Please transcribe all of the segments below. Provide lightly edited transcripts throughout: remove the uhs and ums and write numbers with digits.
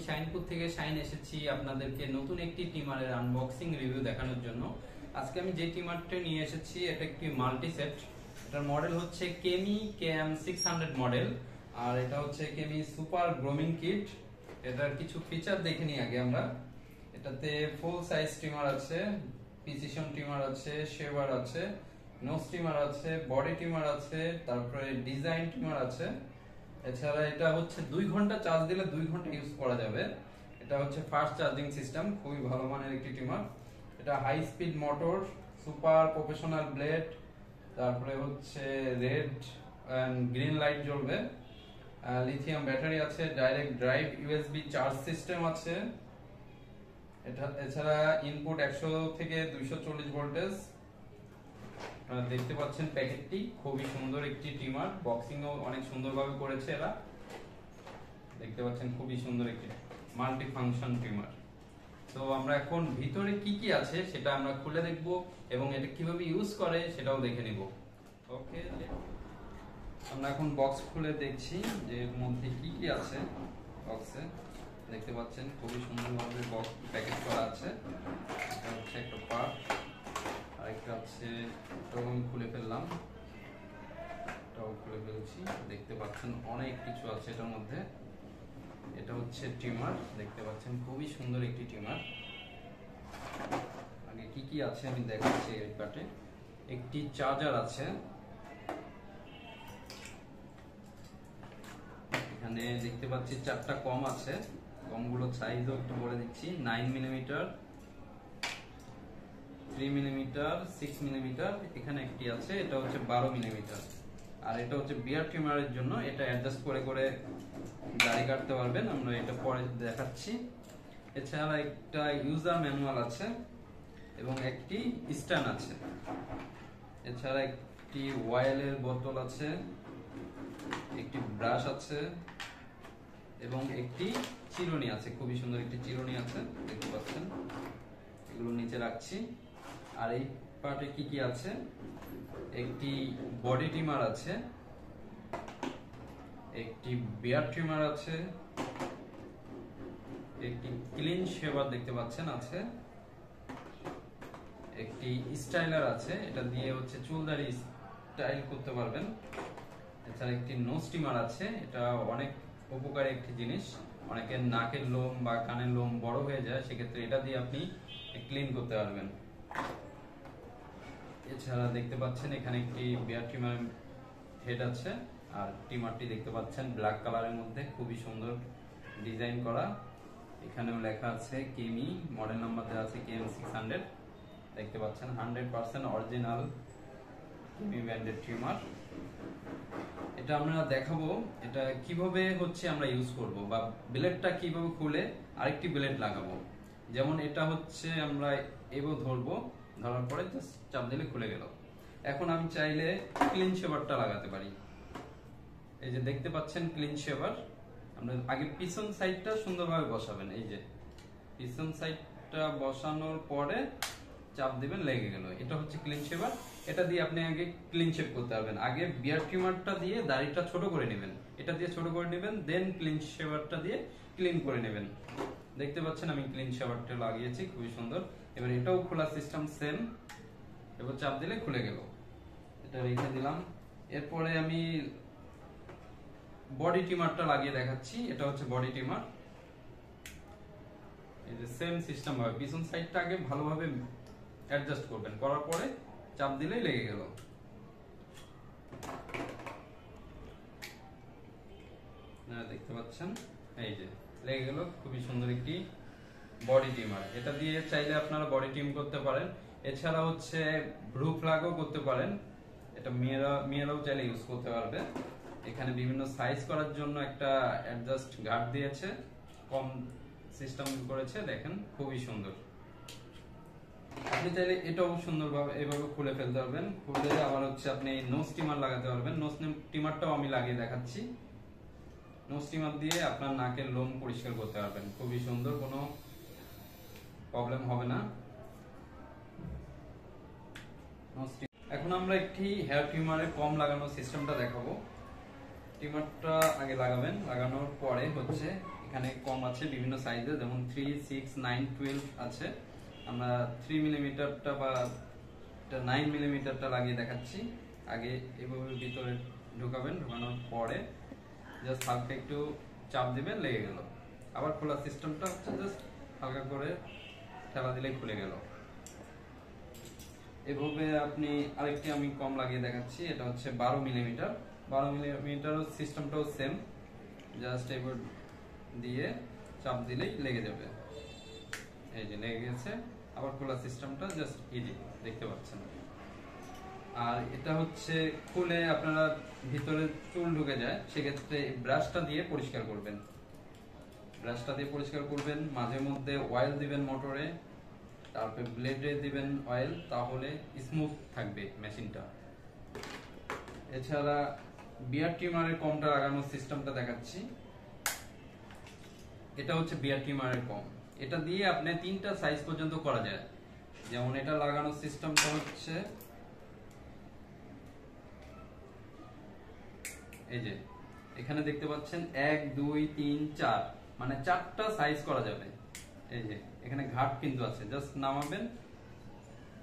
শাইনপুর থেকে শাইন এসেছি আপনাদেরকে নতুন একটি টিমারের আনবক্সিং রিভিউ দেখানোর জন্য। আজকে আমি যে টিমারটা নিয়ে এসেছি এটা একটি মাল্টি সেট। এটার মডেল হচ্ছে কেমি KM600 মডেল, আর এটা হচ্ছে কেমি সুপার গ্রোমিং কিট। এটার কিছু ফিচার দেখে নিই আগে আমরা। এটাতে ফুল সাইজ টিমার আছে, প্রিসিশন টিমার আছে, শেভার আছে, নোজ টিমার আছে, বডি টিমার আছে, তারপরে ডিজাইন টিমার আছে। এছাড়া এটা হচ্ছে 2 ঘন্টা চার্জ দিলে 2 ঘন্টা ইউজ করা যাবে। এটা হচ্ছে ফাস্ট চার্জিং সিস্টেম, খুবই ভালো মানের একটি টিমার। এটা high speed motor, super professional blade, তারপরে হচ্ছে রেড এন্ড গ্রিন লাইট জ্বলবে, লিথিয়াম ব্যাটারি আছে, direct drive USB charge system আছে। এটা এছাড়া ইনপুট 100 থেকে 240 ভোল্টেজ। দেখতে পাচ্ছেন প্যাকেটটি খুবই সুন্দর একটি টিমার, বক্সিংও অনেক সুন্দরভাবে করেছে এরা। দেখতে পাচ্ছেন খুবই সুন্দর একটি মাল্টি ফাংশন টিমার। তো আমরা এখন ভিতরে কি কি আছে সেটা আমরা খুলে দেখব এবং এটা কিভাবে ইউজ করে সেটাও দেখে নিব। ওকে, আমরা এখন বক্স খুলে দেখছি যে এর মধ্যে কি কি আছে। বক্সে দেখতে পাচ্ছেন খুবই সুন্দরভাবে বক্স প্যাকেট করা আছে। এটা হচ্ছে একটা পার্ট, আরেকটা আছে এটাও আমি খুলে ফেললাম, এটাও খুলে ফেলছি। দেখতে পাচ্ছেন অনেক কিছু আছে এটার মধ্যে। এটা হচ্ছে টিমার, দেখতে পাচ্ছেন খুবই সুন্দর একটি টিমার। আগে কি কি আছে আমি দেখাচ্ছি এই পার্টে। একটি চার্জার আছে, এখানে দেখতে পাচ্ছি 4টা কম আছে। কমগুলো সাইজও একটু বলে দিচ্ছি, 9 মিলিমিটার, 3 মিলিমিটার, 6 মিলিমিটার। এখানে একটি আছে, এটা হচ্ছে 12 মিলিমিটার। আর এটা হচ্ছে বিয়ার ট্রিমারের জন্য, এটা অ্যাডজাস্ট করে করে দাড়ি কাটতে পারবেন, আমরা এটা পরে দেখাচ্ছি। এছাড়া একটা ইউজার ম্যানুয়াল আছে এবং একটি স্ট্যান্ড আছে। এছাড়া একটি অয়েলের বোতল আছে, একটি ব্রাশ আছে এবং একটি চিরুনি আছে, খুবই সুন্দর একটি চিরুনি আছে, দেখতে পাচ্ছেন। এগুলো নিচে রাখছি। আর এই পার্টে কি কি আছে, একটি বডি ট্রিমার আছে, একটি বিয়ার ট্রিমার আছে, একটি ক্লিন শেভার দেখতে পাচ্ছেন আছে, একটি স্টাইলার আছে, এটা দিয়ে হচ্ছে চুলদাড়ি স্টাইল করতে পারবেন। এছাড়া একটি নোজ ট্রিমার আছে, এটা অনেক উপকারী একটি জিনিস। অনেকের নাকের লোম বা কানের লোম বড় হয়ে যায়, সেক্ষেত্রে এটা দিয়ে আপনি ক্লিন করতে পারবেন। এছাড়া দেখতে পাচ্ছেন এখানে একটি বিয়ার ট্রিমার হেড আছে, আর ট্রিমারটি দেখতে পাচ্ছেন ব্ল্যাক কালারের মধ্যে, খুবই সুন্দর ডিজাইন করা। এখানেও লেখা আছে কেমি, মডেল নাম্বার দেওয়া আছে KM600। দেখতে পাচ্ছেন 100% অরিজিনাল কেমি ব্র্যান্ডের ট্রিমার। এটা আমরা দেখাবো এটা কিভাবে হচ্ছে আমরা ইউজ করব, বা ব্লেডটা কিভাবে খুলে আরেকটি ব্লেড লাগাবো। যেমন এটা হচ্ছে আমরা এভাবে ধরবো, ধরার পরে জাস্ট চাপ দিলে খুলে গেল। এখন আমি চাইলে ক্লিন শেভারটা লাগাতে পারি। এই যে দেখতে পাচ্ছেন ক্লিন শেভার। আমরা আগে পিছন সাইডটা সুন্দরভাবে বসাবেন, এই যে পিছন সাইডটা বসানোর পরে চাপ দিবেন, লেগে গেল। এটা হচ্ছে ক্লিন শেভার। এটা দিয়ে আপনি আগে ক্লিন শেভ করতে পারবেন। আগে বিয়ার ট্রিমারটা দিয়ে দাড়িটা ছোট করে নেবেন, এটা দিয়ে ছোট করে নেবেন, দেন ক্লিন শেভারটা দিয়ে ক্লিন করে নেবেন। দেখতে পাচ্ছেন আমি ক্লিন শেভারটা লাগিয়েছি, খুবই সুন্দর। এবার এটাও খোলা সিস্টেম সেম, এবার চাপ দিলে খুলে গেল। এটা রেখে দিলাম। এরপরে আমি বডি ট্রিমারটা লাগিয়ে দেখাচ্ছি। এটা হচ্ছে বডি ট্রিমার। এই যে সেম সিস্টেম হবে, পিছন সাইডটা আগে ভালোভাবে অ্যাডজাস্ট করবেন, করার পরে চাপ দিলেই লেগে গেল। দেখতে পাচ্ছেন এই যে লেগে গেল, খুবই সুন্দর একটি বডি ট্রিমার। এটা দিয়ে চাইলে আপনারা বডি ট্রিম করতে পারেন। এছাড়া হচ্ছে ব্রু প্লাগও করতে পারেন, এটা মেয়েরাও চাইলে ইউজ করতে পারবে। এখানে বিভিন্ন সাইজ করার জন্য একটা অ্যাডজাস্ট গার্ড দিয়েছে, কম সিস্টেম করেছে, দেখেন খুবই সুন্দর। আপনি চাইলে এটাও সুন্দরভাবে এভাবে খুলে ফেলতে পারবেন, খুলে আবার হচ্ছে আপনি নোজ ট্রিমার লাগাতে পারবেন। নোজ ট্রিমারটাও আমি লাগিয়ে দেখাচ্ছি। নোজ ট্রিমার দিয়ে আপনার নাকের লোম পরিষ্কার করতে পারবেন, খুবই সুন্দর, কোনো প্রবলেম হবে না। এখন আমরা একটি হেয়ার ট্রিমারের কম লাগানোর সিস্টেমটা দেখাবো। ট্রিমারটা আগে লাগাবেন, লাগানোর পরে হচ্ছে এখানে কম আছে বিভিন্ন সাইজে, যেমন 3, 6, 9, 12 আছে। আমরা 3 মিলিমিটারটা বা 9 মিলিমিটারটা লাগিয়ে দেখাচ্ছি। আগে এভাবে ভিতরে ঢোকাবেন, ঢোকানোর পরে জাস্ট হালকা একটু চাপ দিবেন, লেগে গেল। আবার খোলার সিস্টেমটা হচ্ছে জাস্ট হালকা করে ঠেলা দিলেই খুলে গেল। এভাবে আপনি আরেকটি আমি কম লাগিয়ে দেখাচ্ছি, এটা হচ্ছে 12 মিলিমিটার। 12 মিলিমিটার সিস্টেমটাও সেম, জাস্ট এবার দিয়ে চাপ দিলেই লেগে যাবে। এই যে লেগে গেছে। আবার খোলার সিস্টেমটা জাস্ট ইজি, দেখতে পাচ্ছেন। আর এটা হচ্ছে খুলে আপনারা ভিতরে চুল ঢুকে যায়, সেক্ষেত্রে ব্রাশটা দিয়ে পরিষ্কার করবেন। ব্রাশটা দিয়ে পরিষ্কার করবেন, মাঝে মধ্যে অয়েল দিবেন মোটরে, তারপরে ব্লেডে দিবেন অয়েল, তাহলে স্মুথ থাকবে মেশিনটা। এছাড়া বিয়ার ট্রিমারের কমটা লাগানোর সিস্টেমটা দেখাচ্ছি। এটা হচ্ছে বিয়ার ট্রিমারের কম। এটা দিয়ে আপনি 3টা সাইজ পর্যন্ত করা যায়। যেমন এটা লাগানোর সিস্টেমটা হচ্ছে এই যে এখানে দেখতে পাচ্ছেন 1, 2, 3, 4, মানে 4টা সাইজ করা যাবে। এই যে এখানে ঘাট কিন্তু আছে, জাস্ট নামাবেন।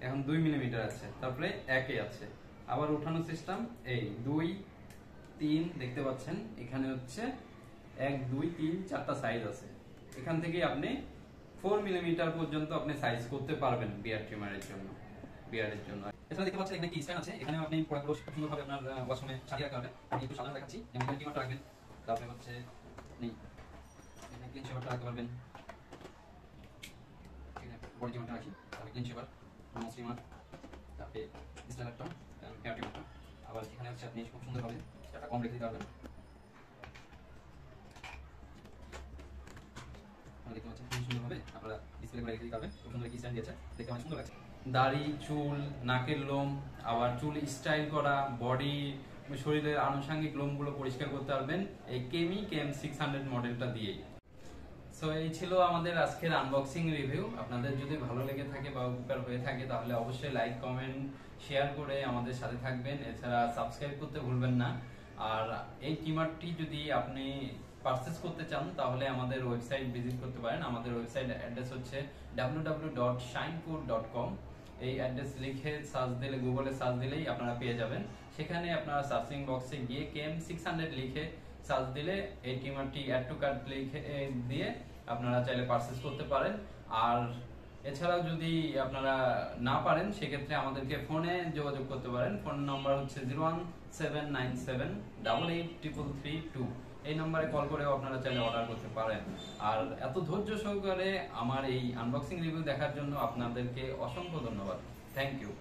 এখন 2 মিলিমিটার আছে, তারপরে 1 আছে। আবার উঠানোর সিস্টেম এই 2, 3 দেখতে পাচ্ছেন, এখানে হচ্ছে 1, 2, 3, 4টা সাইজ আছে। এখান থেকে আপনি 4 মিলিমিটার পর্যন্ত আপনি সাইজ করতে পারবেন বিয়ার ট্রিমারের জন্য, বিয়ারের জন্য। এছাড়া দেখতে পাচ্ছেন এখানে কি স্ট্যান্ড আছে, এখানে আপনি প্রোডাক্টগুলো খুব সুন্দরভাবে আপনার ওয়াশরুমে সাজিয়ে রাখতে পারবেন। আমি একটু সাধারণ দেখাচ্ছি, যেমন এখানে টিমারটা রাখবেন, তারপরে হচ্ছে আপনি এখানে ক্লিন শেভারটা রাখতে পারবেন। এখানে বডি টিমারটা রাখি, তারপরে ক্লিন শেভার, নন স্টিমার, তারপরে স্ট্যান্ডারটা, হেয়ার টিমারটা। আবার এখানে হচ্ছে আপনি খুব সুন্দরভাবে একটা কম রেখে দিতে পারবেন। দেখতে পাচ্ছেন খুব সুন্দরভাবে আপনারা ডিসপ্লে করে রেখে দিতে পারবেন। খুব সুন্দর কি স্ট্যান্ড দিয়েছে, দেখতে অনেক সুন্দর লাগছে। দাড়ি, চুল, নাকের লোম, আবার চুল স্টাইল করা, বডি, শরীরের আনুষঙ্গিক লোমগুলো পরিষ্কার করতে পারবেন এই কেমি KM600 মডেলটা দিয়ে। সো এই ছিল আমাদের আজকের আনবক্সিং রিভিউ। আপনাদের যদি ভালো লেগে থাকে বা উপকার হয়ে থাকে, তাহলে অবশ্যই লাইক, কমেন্ট, শেয়ার করে আমাদের সাথে থাকবেন। এছাড়া সাবস্ক্রাইব করতে ভুলবেন না। আর এই ট্রিমারটি যদি আপনি পারচেজ করতে চান, তাহলে আমাদের ওয়েবসাইট ভিজিট করতে পারেন। আমাদের ওয়েবসাইট অ্যাড্রেস হচ্ছে www.shinecool.com। এই অ্যাড্রেস লিখে সার্চ দিলে, গুগলে সার্চ দিলেই আপনারা পেয়ে যাবেন। সেখানে আপনারা সার্চিং বক্সে গিয়ে KM600 লিখে সার্চ দিলে এই ট্রিমারটি অ্যাড টু কার্ট লিখে দিয়ে আপনারা চাইলে পারচেজ করতে পারেন। আর এছাড়াও যদি আপনারা না পারেন, সেক্ষেত্রে আমাদেরকে ফোনে যোগাযোগ করতে পারেন। ফোন নাম্বার হচ্ছে 01797883332। এই নম্বরে কল করেও আপনারা চাইলে অর্ডার করতে পারেন। আর এত ধৈর্য সহকারে আমার এই আনবক্সিং রিভিউ দেখার জন্য আপনাদেরকে অসংখ্য ধন্যবাদ। Thank you.